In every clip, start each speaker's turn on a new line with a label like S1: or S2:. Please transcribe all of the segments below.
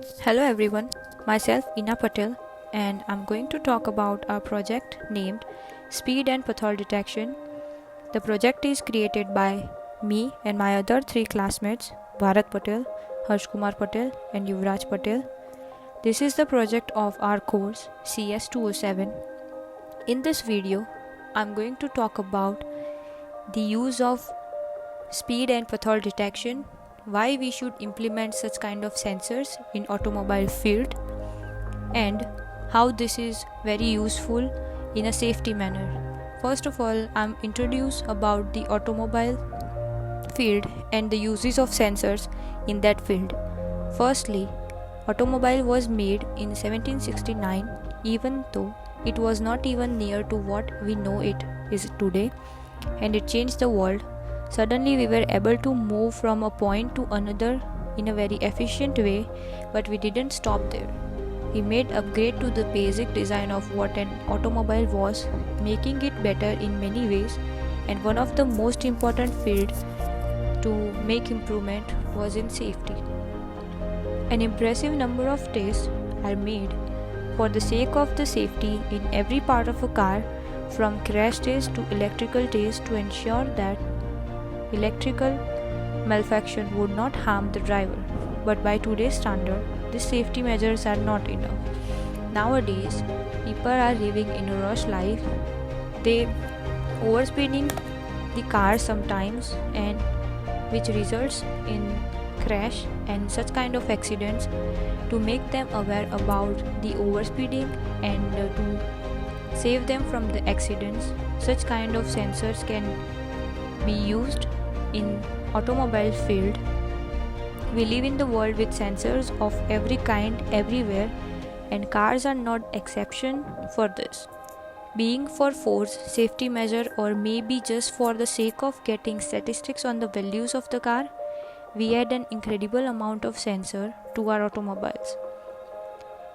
S1: Hello everyone, myself Ina Patel, and I'm going to talk about our project named Speed and Pathol Detection. The project is created by me and my other three classmates, Bharat Patel, Harsh Kumar Patel, and Yuvraj Patel. This is the project of our course CS207. In this video, I'm going to talk about the use of speed and pathol detection, why we should implement such kind of sensors in automobile field, and how this is very useful in a safety manner. First of all, I'm introduce about the automobile field and the uses of sensors in that field. Firstly, automobile was made in 1769, even though it was not even near to what we know it is today, and it changed the world. Suddenly, we were able to move from a point to another in a very efficient way, but we didn't stop there. We made upgrade to the basic design of what an automobile was, making it better in many ways, and one of the most important field to make improvement was in safety. An impressive number of tests are made for the sake of the safety in every part of a car, from crash tests to electrical tests, to ensure that electrical malfunction would not harm the driver. But by today's standard, these safety measures are not enough. Nowadays, people are living in a rush life. They overspeeding the car sometimes, and which results in crash and such kind of accidents. To make them aware about the overspeeding and to save them from the accidents, such kind of sensors can be used in automobile field. We live in the world with sensors of every kind everywhere, and cars are not exception for this. Being for force safety measure, or maybe just for the sake of getting statistics on the values of the car, we add an incredible amount of sensor to our automobiles.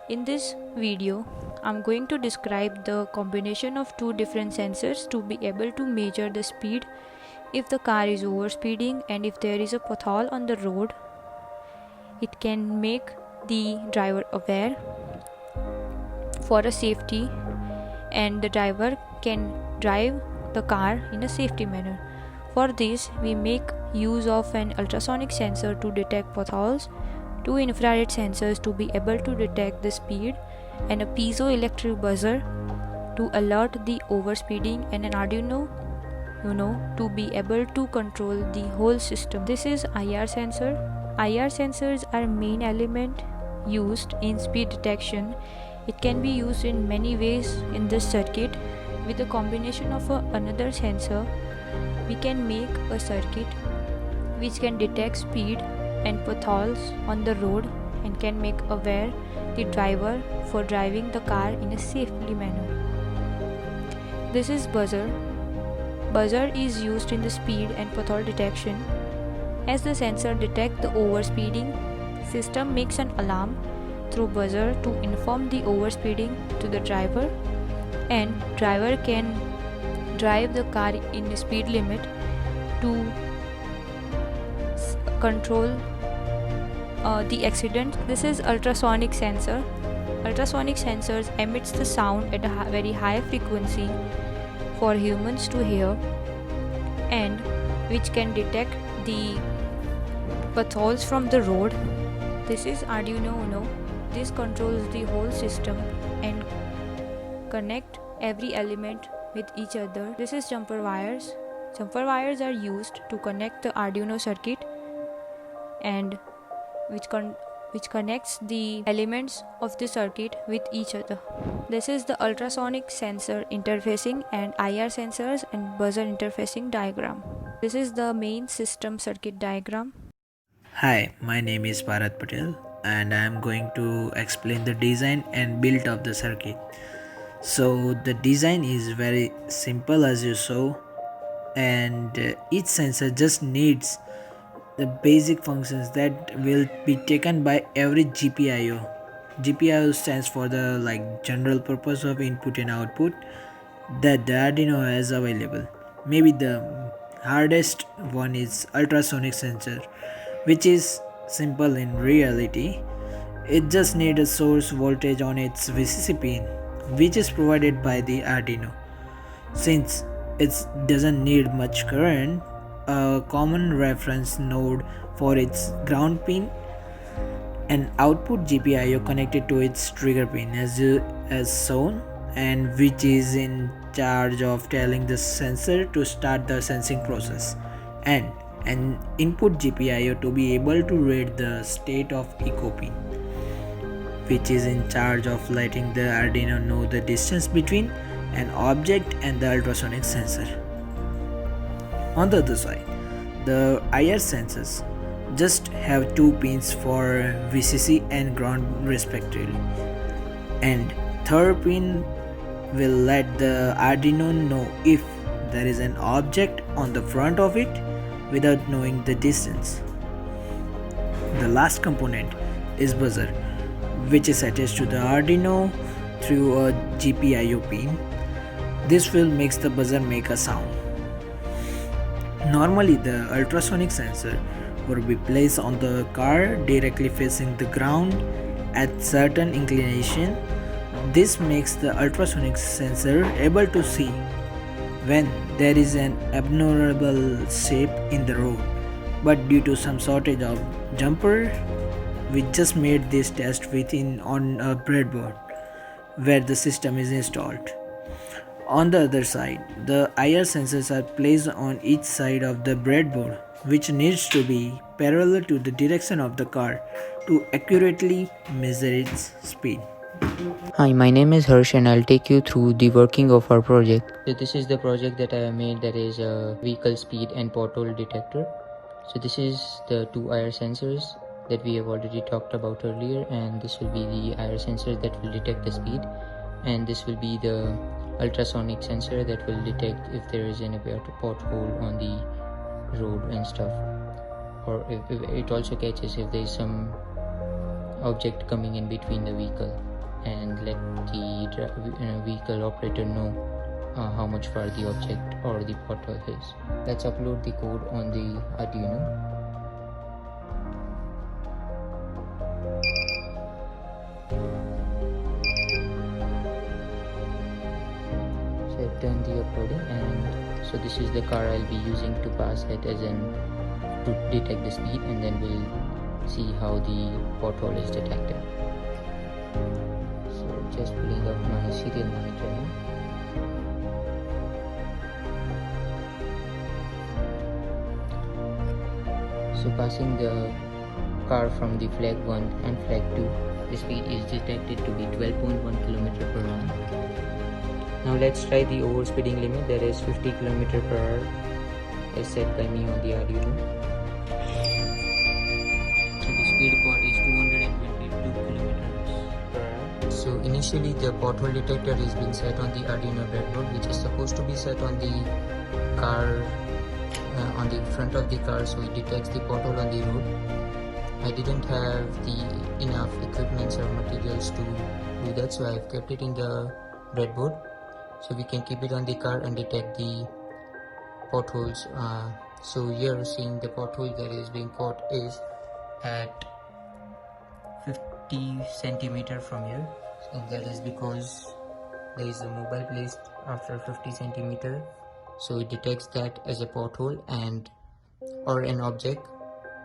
S1: In this video, I'm going to describe the combination of two different sensors to be able to measure the speed if the car is overspeeding, and if there is a pothole on the road, it can make the driver aware for a safety, and the driver can drive the car in a safety manner. For this, we make use of an ultrasonic sensor to detect potholes, two infrared sensors to be able to detect the speed, and a piezoelectric buzzer to alert the overspeeding, and an Arduino to be able to control the whole system. This is IR sensor. IR sensors are main element used in speed detection. It can be used in many ways in this circuit. With a combination of another sensor, we can make a circuit which can detect speed and potholes on the road, and can make aware the driver for driving the car in a safely manner. This is buzzer. Buzzer is used in the speed and pothole detection. As the sensor detects the overspeeding, system makes an alarm through buzzer to inform the overspeeding to the driver, and driver can drive the car in the speed limit to control the accident. This is ultrasonic sensor. Ultrasonic sensors emits the sound at a very high frequency for humans to hear, and which can detect the potholes from the road. This is Arduino Uno. This controls the whole system and connect every element with each other. This is jumper wires. Jumper wires are used to connect the Arduino circuit, and which connects the elements of the circuit with each other. This is the ultrasonic sensor interfacing and IR sensors and buzzer interfacing diagram. This is the main system circuit diagram.
S2: Hi, my name is Bharat Patel and I am going to explain the design and build of the circuit. So the design is very simple as you saw, and each sensor just needs the basic functions that will be taken by every GPIO. GPIO stands for the general purpose of input and output that the Arduino has available. Maybe the hardest one is ultrasonic sensor, which is simple in reality. It just needs a source voltage on its VCC pin, which is provided by the Arduino. Since it doesn't need much current, a common reference node for its ground pin, an output GPIO connected to its trigger pin as shown, and which is in charge of telling the sensor to start the sensing process, and an input GPIO to be able to read the state of echo pin, which is in charge of letting the Arduino know the distance between an object and the ultrasonic sensor. On the other side, the IR sensors just have two pins for VCC and ground respectively, and third pin will let the Arduino know if there is an object on the front of it without knowing the distance. The last component is buzzer, which is attached to the Arduino through a GPIO pin. This will make the buzzer make a sound. Normally, the ultrasonic sensor would be placed on the car directly facing the ground at certain inclination. This makes the ultrasonic sensor able to see when there is an abnormal shape in the road. But due to some shortage of jumper, we just made this test within on a breadboard where the system is installed. On the other side, the IR sensors are placed on each side of the breadboard, which needs to be parallel to the direction of the car to accurately measure its speed.
S3: Hi, my name is Harsh and I'll take you through the working of our project. So this is the project that I have made, that is a vehicle speed and pothole detector. So this is the two IR sensors that we have already talked about earlier, and this will be the IR sensor that will detect the speed, and this will be the ultrasonic sensor that will detect if there is any pothole on the road and stuff, or if it also catches if there is some object coming in between the vehicle, and let the vehicle operator know how much far the object or the pothole is. Let's upload the code on the Arduino. So I've done the uploading, and so this is the car I'll be using to pass it as in to detect the speed, and then we'll see how the pothole is detected. So just pulling up my serial monitor now. So passing the car from the flag 1 and flag 2, the speed is detected to be 12.1 km per hour. Now let's try the overspeeding limit, that is 50 km per hour as set by me on the Arduino. So the speed caught is 222 km per hour. So initially the pothole detector is being set on the Arduino breadboard, which is supposed to be set on the car, on the front of the car, so it detects the pothole on the road. I didn't have the enough equipments or materials to do that, so I've kept it in the breadboard so we can keep it on the car and detect the potholes. So here seeing the pothole that is being caught is at 50 centimeter from here, and that is because there is a mobile placed after 50 centimeter, so it detects that as a pothole and or an object,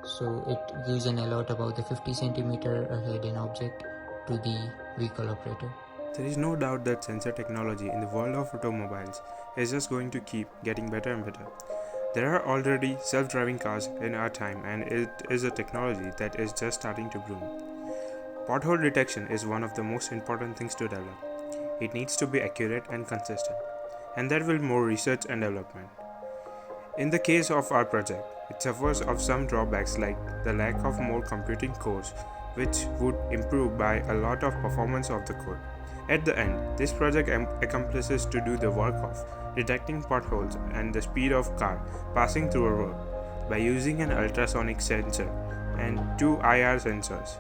S3: so it gives an alert about the 50 centimeter ahead an object to the vehicle operator.
S4: There is no doubt that sensor technology in the world of automobiles is just going to keep getting better and better. There are already self-driving cars in our time, and it is a technology that is just starting to bloom. Pothole detection is one of the most important things to develop. It needs to be accurate and consistent, and there will be more research and development. In the case of our project, it suffers of some drawbacks like the lack of more computing cores, which would improve by a lot of performance of the code. At the end, this project accomplishes to do the work of detecting potholes and the speed of car passing through a road by using an ultrasonic sensor and two IR sensors.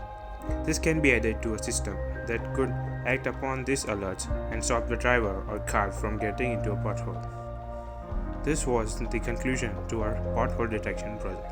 S4: This can be added to a system that could act upon these alerts and stop the driver or car from getting into a pothole. This was the conclusion to our pothole detection project.